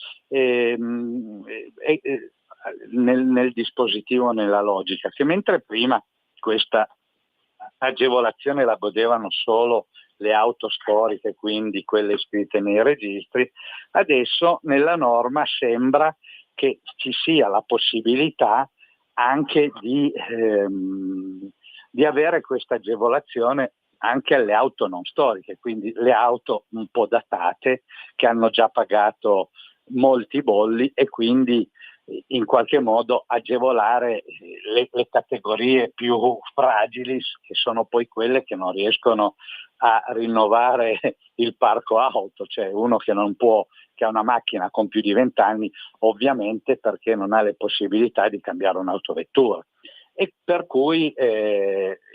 nel dispositivo, nella logica? Che mentre prima questa agevolazione la godevano solo le auto storiche, quindi quelle iscritte nei registri, adesso nella norma sembra che ci sia la possibilità anche di avere questa agevolazione anche alle auto non storiche, quindi le auto un po' datate che hanno già pagato molti bolli, e quindi in qualche modo agevolare le categorie più fragili, che sono poi quelle che non riescono a rinnovare il parco auto, cioè uno che non può, che ha una macchina con più di 20 anni, ovviamente perché non ha le possibilità di cambiare un'autovettura, e per cui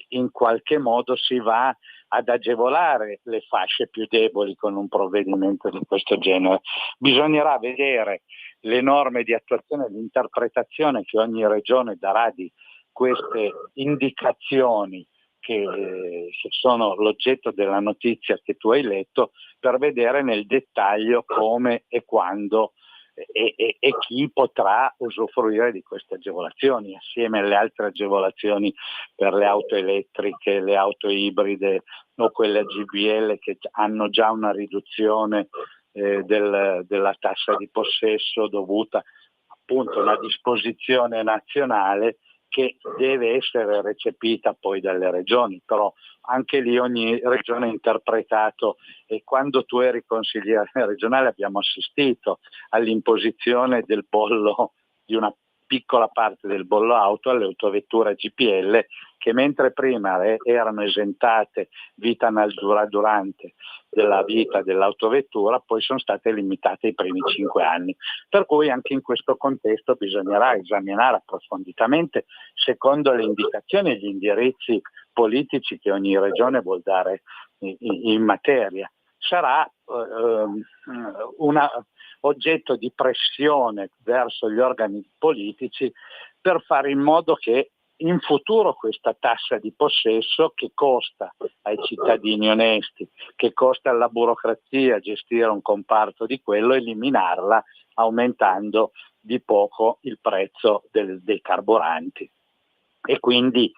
in qualche modo si va ad agevolare le fasce più deboli con un provvedimento di questo genere. Bisognerà vedere le norme di attuazione e di interpretazione che ogni regione darà di queste indicazioni che sono l'oggetto della notizia che tu hai letto, per vedere nel dettaglio come e quando e chi potrà usufruire di queste agevolazioni, assieme alle altre agevolazioni per le auto elettriche, le auto ibride o quelle a GBL, che hanno già una riduzione della tassa di possesso dovuta appunto a una disposizione nazionale che deve essere recepita poi dalle regioni, però anche lì ogni regione ha interpretato, e quando tu eri consigliere regionale abbiamo assistito all'imposizione del bollo, di una piccola parte del bollo auto alle autovetture GPL, che mentre prima erano esentate vita durante della vita dell'autovettura, poi sono state limitate ai primi 5 anni. Per cui anche in questo contesto bisognerà esaminare approfonditamente, secondo le indicazioni e gli indirizzi politici che ogni regione vuol dare in materia. Sarà un oggetto di pressione verso gli organi politici per fare in modo che in futuro questa tassa di possesso, che costa ai cittadini onesti, che costa alla burocrazia gestire un comparto di quello, eliminarla aumentando di poco il prezzo dei carburanti. E quindi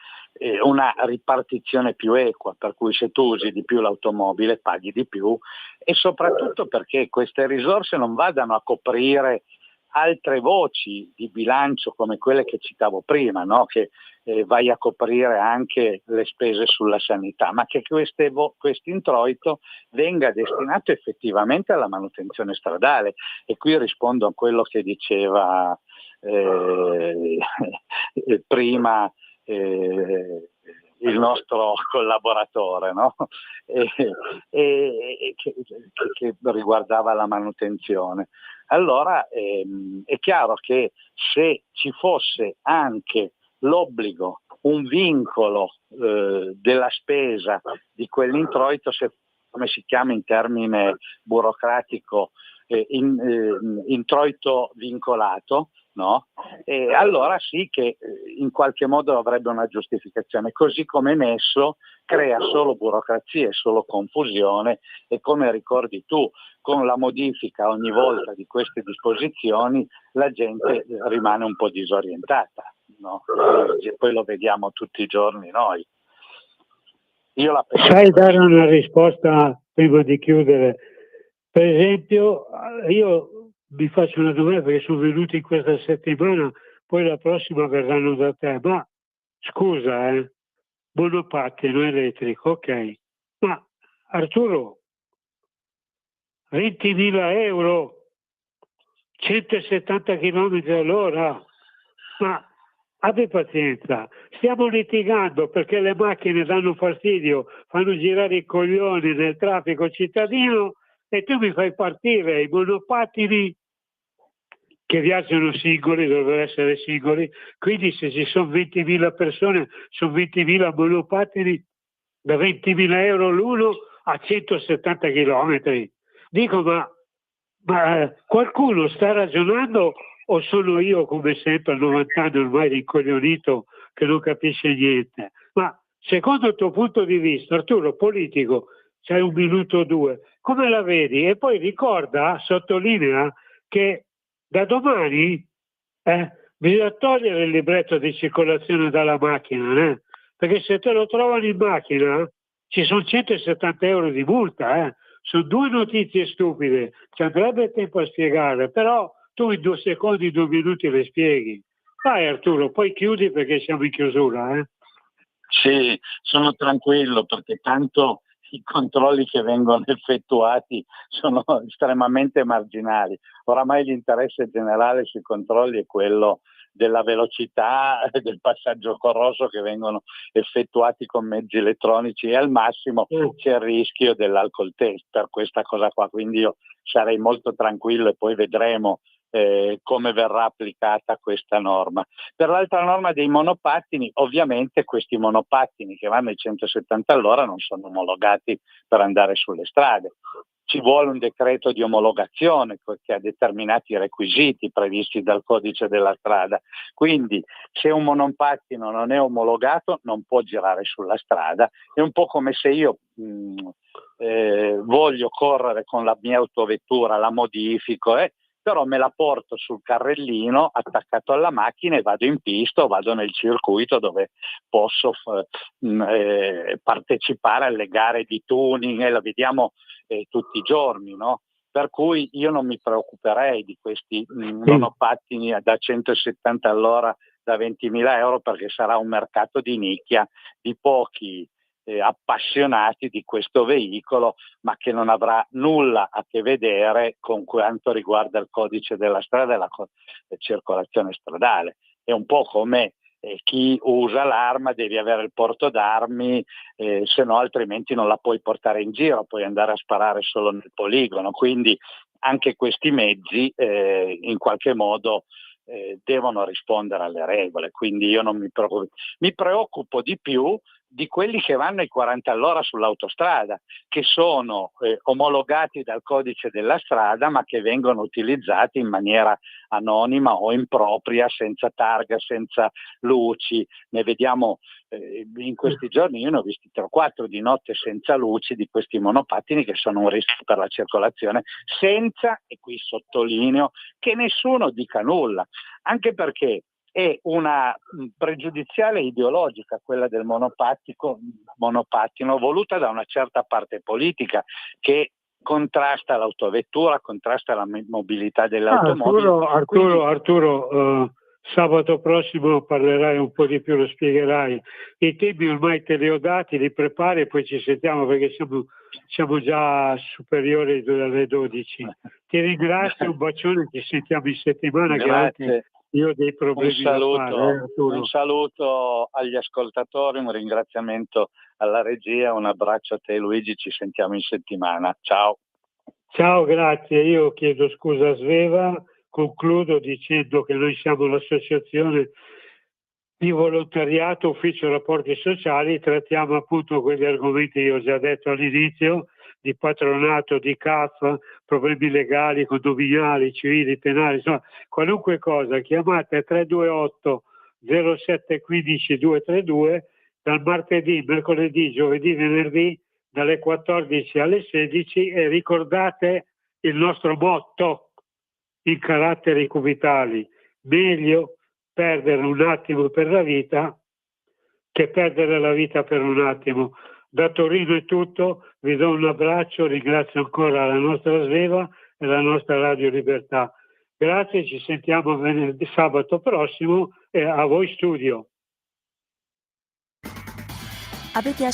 una ripartizione più equa, per cui se tu usi di più l'automobile paghi di più, e soprattutto perché queste risorse non vadano a coprire altre voci di bilancio come quelle che citavo prima, no? Che vai a coprire anche le spese sulla sanità, ma che questo introito venga destinato effettivamente alla manutenzione stradale. E qui rispondo a quello che diceva prima il nostro collaboratore, no? Che riguardava la manutenzione. Allora è chiaro che se ci fosse anche l'obbligo, un vincolo della spesa di quell'introito, come si chiama in termine burocratico, introito vincolato, no? E allora sì che in qualche modo avrebbe una giustificazione, così come messo crea solo burocrazia e solo confusione, e come ricordi tu, con la modifica ogni volta di queste disposizioni la gente rimane un po' disorientata, no? E poi lo vediamo tutti i giorni noi. Sai dare una risposta prima di chiudere? Per esempio, io vi faccio una domanda perché sono venuti questa settimana, poi la prossima verranno da te. Ma scusa, monopattino elettrico, ok, ma Arturo, 20.000 euro, 170 km all'ora, ma abbi pazienza, stiamo litigando perché le macchine danno fastidio, fanno girare i coglioni nel traffico cittadino e tu mi fai partire i monopattini che viaggiano singoli, dovrebbero essere singoli, quindi se ci sono 20.000 persone, sono 20.000 monopattini da 20.000 euro l'uno a 170 chilometri. Dico, ma qualcuno sta ragionando o sono io come sempre a 90 anni ormai rincoglionito che non capisce niente? Ma secondo il tuo punto di vista, Arturo, politico, c'hai 1 minuto o 2, come la vedi? E poi ricorda, sottolinea che da domani bisogna togliere il libretto di circolazione dalla macchina, perché se te lo trovano in macchina ci sono 170 euro di multa. Sono 2 notizie stupide, ci andrebbe tempo a spiegare, però tu in 2 secondi, 2 minuti le spieghi. Dai Arturo, poi chiudi perché siamo in chiusura. Sì, sono tranquillo perché tanto i controlli che vengono effettuati sono estremamente marginali. Oramai l'interesse generale sui controlli è quello della velocità del passaggio corroso che vengono effettuati con mezzi elettronici e al massimo c'è il rischio dell'alcol test per questa cosa qua, quindi io sarei molto tranquillo e poi vedremo come verrà applicata questa norma. Per l'altra norma dei monopattini, ovviamente questi monopattini che vanno ai 170 all'ora non sono omologati per andare sulle strade. Ci vuole un decreto di omologazione che ha determinati requisiti previsti dal codice della strada. Quindi se un monopattino non è omologato non può girare sulla strada. È un po' come se io voglio correre con la mia autovettura, la modifico, però me la porto sul carrellino attaccato alla macchina e vado in pista o vado nel circuito dove posso partecipare alle gare di tuning e la vediamo tutti i giorni, no? Per cui io non mi preoccuperei di questi monopattini da 170 all'ora da 20.000 euro perché sarà un mercato di nicchia di pochi appassionati di questo veicolo, ma che non avrà nulla a che vedere con quanto riguarda il codice della strada e la circolazione stradale. È un po' come chi usa l'arma devi avere il porto d'armi, se no altrimenti non la puoi portare in giro, puoi andare a sparare solo nel poligono. Quindi anche questi mezzi in qualche modo devono rispondere alle regole, quindi io non mi preoccupo. Mi preoccupo di più di quelli che vanno ai 40 all'ora sull'autostrada, che sono omologati dal codice della strada ma che vengono utilizzati in maniera anonima o impropria, senza targa, senza luci. Ne vediamo in questi giorni, io ne ho visti 3 o 4 di notte senza luci di questi monopattini che sono un rischio per la circolazione, senza, e qui sottolineo, che nessuno dica nulla, anche perché è una pregiudiziale ideologica quella del monopattino voluta da una certa parte politica che contrasta l'autovettura, contrasta la mobilità delle automobili. Arturo, sabato prossimo parlerai un po' di più, lo spiegherai. I temi ormai te li ho dati, li prepari e poi ci sentiamo perché siamo già superiori alle 12. Ti ringrazio, un bacione, ci sentiamo in settimana. Grazie. Io ho dei problemi un saluto agli ascoltatori, un ringraziamento alla regia, un abbraccio a te Luigi, ci sentiamo in settimana. Ciao. Ciao, grazie. Io chiedo scusa a Sveva, concludo dicendo che noi siamo l'associazione di volontariato Ufficio Rapporti Sociali, trattiamo appunto quegli argomenti che ho già detto all'inizio, di patronato, di CAF, problemi legali, condominiali, civili, penali, insomma, qualunque cosa, chiamate 328 0715 232 dal martedì, mercoledì, giovedì, venerdì, dalle 14 alle 16 e ricordate il nostro motto in caratteri cubitali: meglio perdere un attimo per la vita che perdere la vita per un attimo. Da Torino è tutto, vi do un abbraccio, ringrazio ancora la nostra Sveva e la nostra Radio Libertà. Grazie, ci sentiamo sabato prossimo e a voi studio. Avete